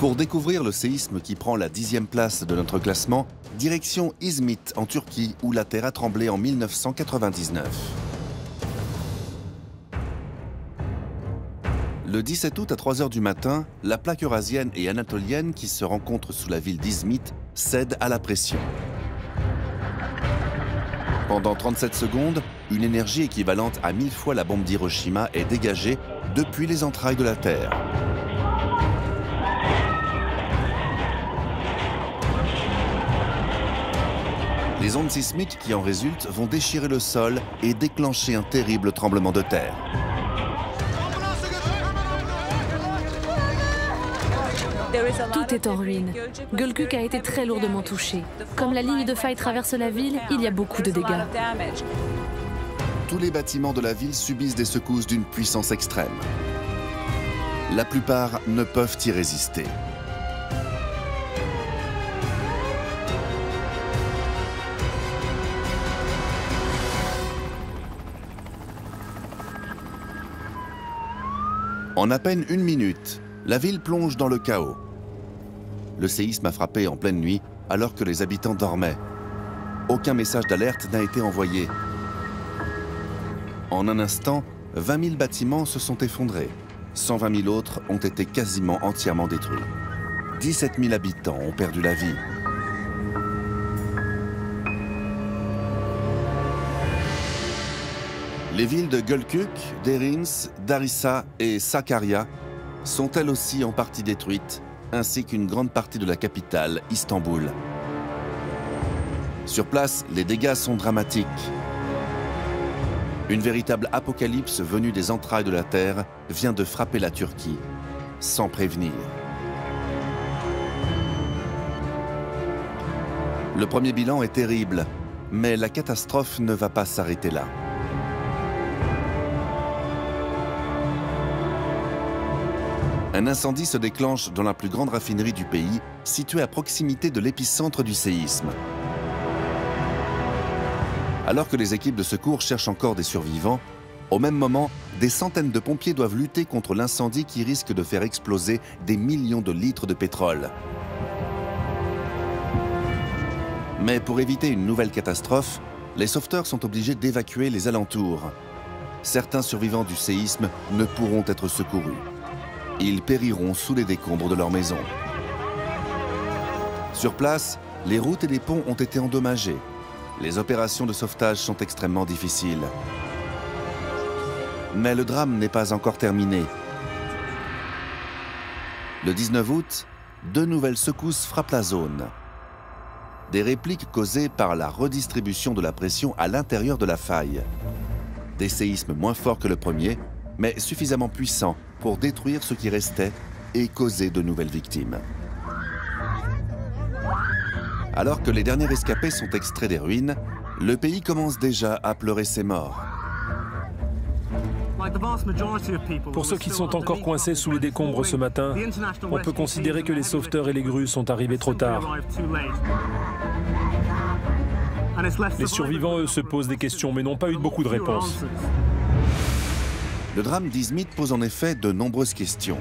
Pour découvrir le séisme qui prend la 10e place de notre classement, direction İzmit en Turquie où la terre a tremblé en 1999. Le 17 août à 3 h du matin, la plaque eurasienne et anatolienne qui se rencontrent sous la ville d'Izmit cède à la pression. Pendant 37 secondes, une énergie équivalente à 1000 fois la bombe d'Hiroshima est dégagée depuis les entrailles de la Terre. Les ondes sismiques qui en résultent vont déchirer le sol et déclencher un terrible tremblement de terre. Tout est en ruine. Gölcük a été très lourdement touché. Comme la ligne de faille traverse la ville, il y a beaucoup de dégâts. Tous les bâtiments de la ville subissent des secousses d'une puissance extrême. La plupart ne peuvent y résister. En à peine une minute, la ville plonge dans le chaos. Le séisme a frappé en pleine nuit alors que les habitants dormaient. Aucun message d'alerte n'a été envoyé. En un instant, 20 000 bâtiments se sont effondrés. 120 000 autres ont été quasiment entièrement détruits. 17 000 habitants ont perdu la vie. Les villes de Gölcük, Derins, Darissa et Sakarya sont elles aussi en partie détruites, ainsi qu'une grande partie de la capitale, Istanbul. Sur place, les dégâts sont dramatiques. Une véritable apocalypse venue des entrailles de la Terre vient de frapper la Turquie, sans prévenir. Le premier bilan est terrible, mais la catastrophe ne va pas s'arrêter là. Un incendie se déclenche dans la plus grande raffinerie du pays, située à proximité de l'épicentre du séisme. Alors que les équipes de secours cherchent encore des survivants, au même moment, des centaines de pompiers doivent lutter contre l'incendie qui risque de faire exploser des millions de litres de pétrole. Mais pour éviter une nouvelle catastrophe, les sauveteurs sont obligés d'évacuer les alentours. Certains survivants du séisme ne pourront être secourus. Ils périront sous les décombres de leur maison. Sur place, les routes et les ponts ont été endommagés. Les opérations de sauvetage sont extrêmement difficiles. Mais le drame n'est pas encore terminé. Le 19 août, 2 nouvelles secousses frappent la zone. Des répliques causées par la redistribution de la pression à l'intérieur de la faille. Des séismes moins forts que le premier, mais suffisamment puissants pour détruire ce qui restait et causer de nouvelles victimes. Alors que les derniers rescapés sont extraits des ruines, le pays commence déjà à pleurer ses morts. Pour ceux qui sont encore coincés sous les décombres ce matin, on peut considérer que les sauveteurs et les grues sont arrivés trop tard. Les survivants, eux, se posent des questions, mais n'ont pas eu beaucoup de réponses. Le drame d'Izmit pose en effet de nombreuses questions.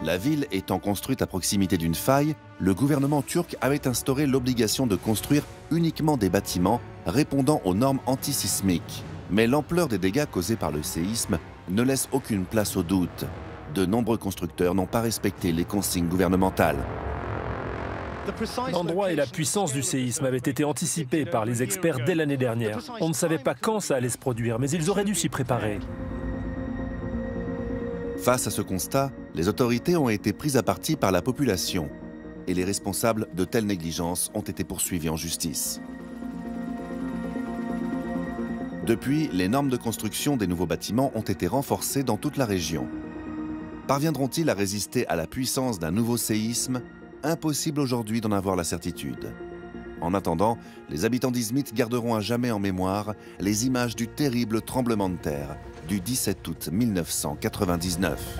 La ville étant construite à proximité d'une faille, le gouvernement turc avait instauré l'obligation de construire uniquement des bâtiments répondant aux normes antisismiques. Mais l'ampleur des dégâts causés par le séisme ne laisse aucune place au doute. De nombreux constructeurs n'ont pas respecté les consignes gouvernementales. L'endroit et la puissance du séisme avaient été anticipés par les experts dès l'année dernière. On ne savait pas quand ça allait se produire, mais ils auraient dû s'y préparer. Face à ce constat, les autorités ont été prises à partie par la population et les responsables de telles négligences ont été poursuivis en justice. Depuis, les normes de construction des nouveaux bâtiments ont été renforcées dans toute la région. Parviendront-ils à résister à la puissance d'un nouveau séisme ? Impossible aujourd'hui d'en avoir la certitude. En attendant, les habitants d'Izmit garderont à jamais en mémoire les images du terrible tremblement de terre du 17 août 1999.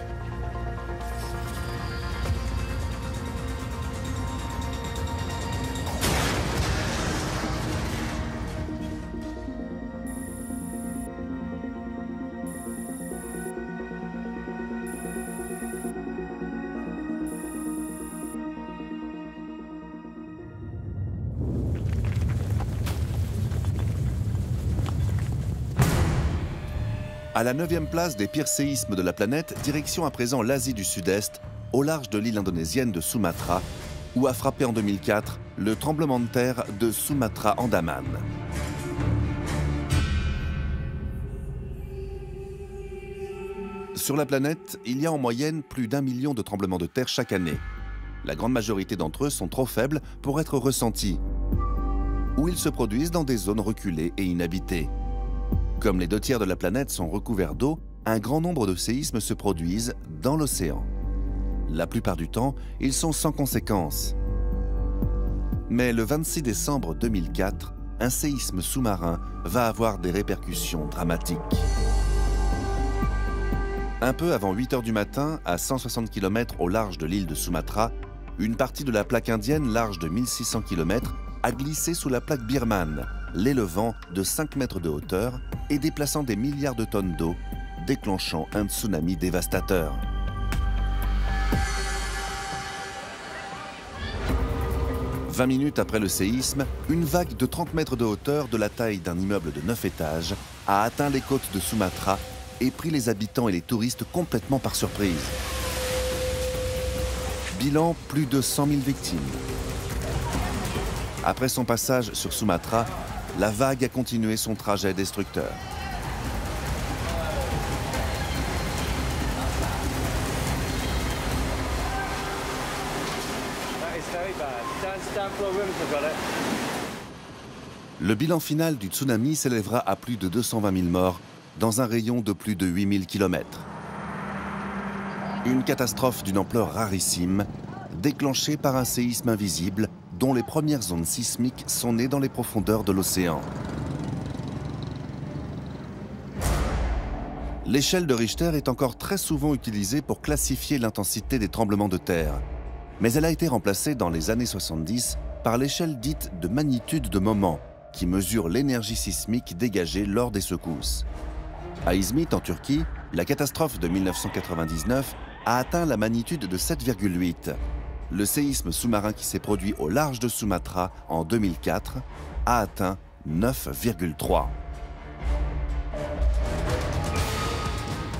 À la 9e place des pires séismes de la planète, direction à présent l'Asie du Sud-Est, au large de l'île indonésienne de Sumatra, où a frappé en 2004 le tremblement de terre de Sumatra-Andaman. Sur la planète, il y a en moyenne plus d'1 million de tremblements de terre chaque année. La grande majorité d'entre eux sont trop faibles pour être ressentis, ou ils se produisent dans des zones reculées et inhabitées. Comme les 2 tiers de la planète sont recouverts d'eau, un grand nombre de séismes se produisent dans l'océan. La plupart du temps, ils sont sans conséquence. Mais le 26 décembre 2004, un séisme sous-marin va avoir des répercussions dramatiques. Un peu avant 8 h du matin, à 160 km au large de l'île de Sumatra, une partie de la plaque indienne large de 1600 km a glissé sous la plaque birmane, l'élevant de 5 mètres de hauteur et déplaçant des milliards de tonnes d'eau, déclenchant un tsunami dévastateur. « 20 minutes après le séisme, une vague de 30 mètres de hauteur de la taille d'un immeuble de 9 étages a atteint les côtes de Sumatra et pris les habitants et les touristes complètement par surprise. Bilan, plus de 100 000 victimes. Après son passage sur Sumatra, la vague a continué son trajet destructeur. Le bilan final du tsunami s'élèvera à plus de 220 000 morts dans un rayon de plus de 8 000 km. Une catastrophe d'une ampleur rarissime, déclenchée par un séisme invisible dont les premières ondes sismiques sont nées dans les profondeurs de l'océan. L'échelle de Richter est encore très souvent utilisée pour classifier l'intensité des tremblements de terre, mais elle a été remplacée dans les années 70 par l'échelle dite de magnitude de moment, qui mesure l'énergie sismique dégagée lors des secousses. À Izmit, en Turquie, la catastrophe de 1999 a atteint la magnitude de 7,8. Le séisme sous-marin qui s'est produit au large de Sumatra en 2004 a atteint 9,3.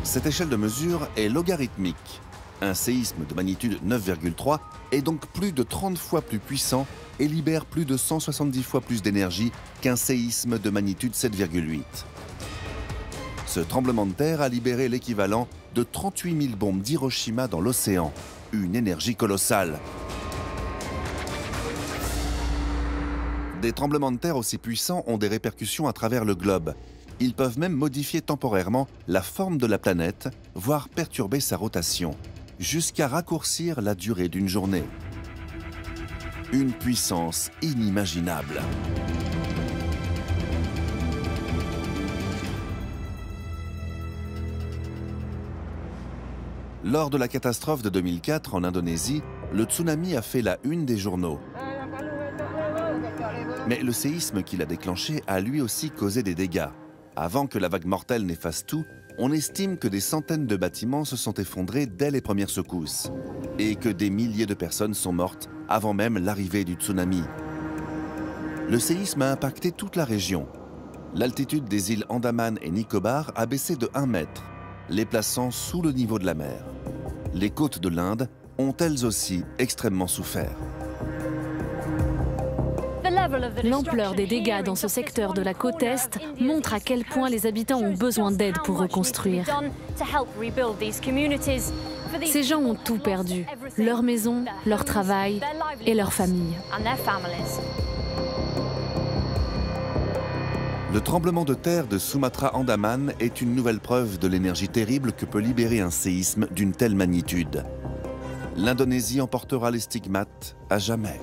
Cette échelle de mesure est logarithmique. Un séisme de magnitude 9,3 est donc plus de 30 fois plus puissant et libère plus de 170 fois plus d'énergie qu'un séisme de magnitude 7,8. Ce tremblement de terre a libéré l'équivalent de 38 000 bombes d'Hiroshima dans l'océan, une énergie colossale. Des tremblements de terre aussi puissants ont des répercussions à travers le globe. Ils peuvent même modifier temporairement la forme de la planète, voire perturber sa rotation, jusqu'à raccourcir la durée d'une journée. Une puissance inimaginable. Lors de la catastrophe de 2004 en Indonésie, le tsunami a fait la une des journaux. Mais le séisme qui l'a déclenché a lui aussi causé des dégâts. Avant que la vague mortelle n'efface tout, on estime que des centaines de bâtiments se sont effondrés dès les premières secousses et que des milliers de personnes sont mortes avant même l'arrivée du tsunami. Le séisme a impacté toute la région. L'altitude des îles Andaman et Nicobar a baissé de 1 mètre, les plaçant sous le niveau de la mer. Les côtes de l'Inde ont elles aussi extrêmement souffert. L'ampleur des dégâts dans ce secteur de la côte Est montre à quel point les habitants ont besoin d'aide pour reconstruire. Ces gens ont tout perdu, leur maison, leur travail et leur famille. Le tremblement de terre de Sumatra-Andaman est une nouvelle preuve de l'énergie terrible que peut libérer un séisme d'une telle magnitude. L'Indonésie en portera les stigmates à jamais.